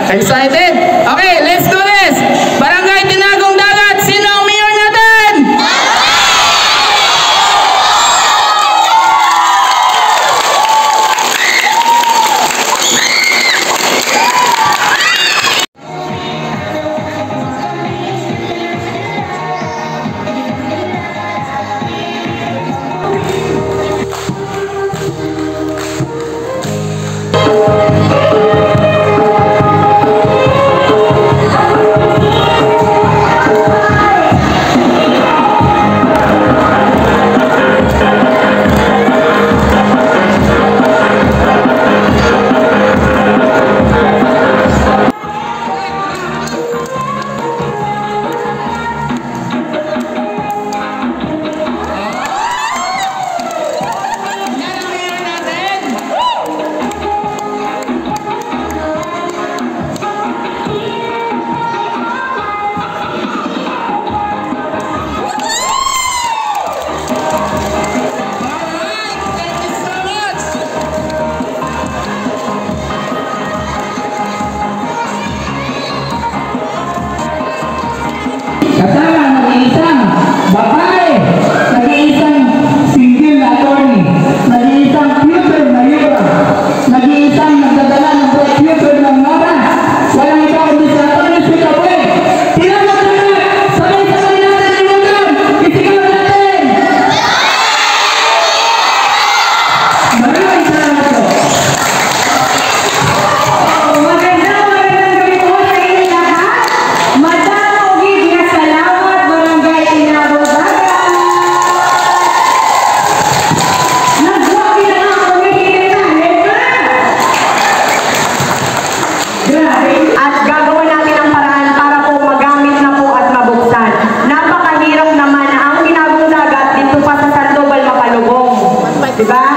Excited? Okay, let's do this! Barangay Tinagong Dagat, sino ang mayor natin? Kasama nag-iisang babae, nag-iisang single na attorney, nag-iisang future na yura, nag-iisang nagdadala ng future ng mara. Walang ikaw hindi sa attorney si Kapoy. Tinanong natin, sabay-sabay natin inugan, isigaw natin. Maraming salamat po. Magandang gabi po sa inyo lahat. Salamat, Barangay Tinagong Dagat. Nagwabi na nga ako grabe. At gagawin natin ang paraan para po magamit na po at mabuksan. Napakahirap naman ang Tinagong Dagat dito pa sa Sandoval, Mapalubong. Diba?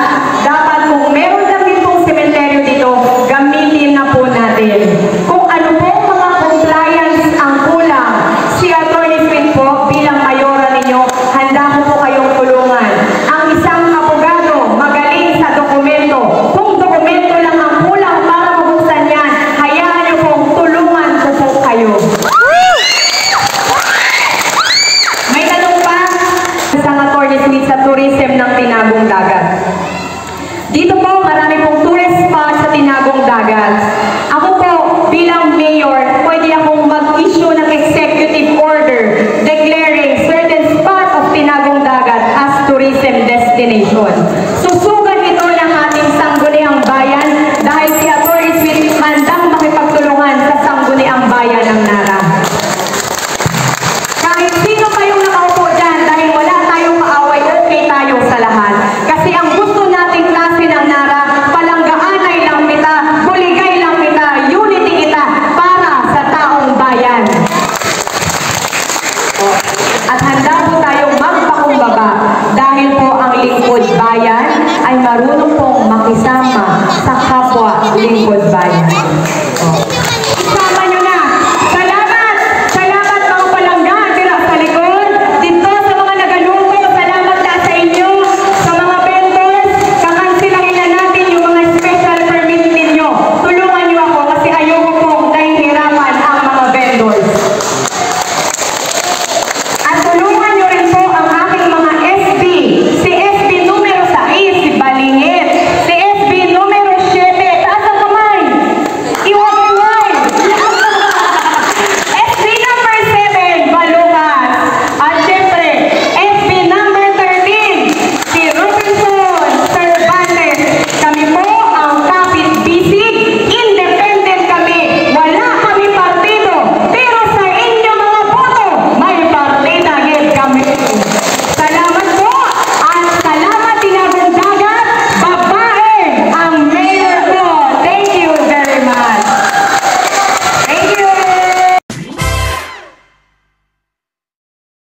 Dapat kung meron lang din pong sementeryo dito, gamitin na po natin. Kung ano po mga compliance ang kulang, si Attorney Smith po bilang mayora ninyo, handa ko po kayong tulungan. Ang isang abogado, magaling sa dokumento. Kung dokumento lang ang kulang para mabuksan yan, hayaan niyo pong tulungan ko po kayo. May tanong pa? Isang Attorney Smith sa tourism ng Tinagong Dagat. Dito po, marami pong tourist spot sa Tinagong Dagat. Ako po, bilang mayor, pwede akong mag-issue ng executive order declaring certain spot of Tinagong Dagat as tourism destination. Susugan ito ng ating sangguniang bayan dahil si Attorney Smith handang makipagtulungan sa sangguniang bayan ng Nara. Kahit sino pa yung nakaupo dyan, dahil wala tayong kaaway, okay tayo sa lahat. Kasi ang gusto nating klase ng Nara, palanggaanay lang kita, buligay lang kita, unity kita para sa taong bayan. At handa po tayong magpakumbaba dahil po ang lingkod bayan ay marunong pong makisama sa kapwa lingkod bayan.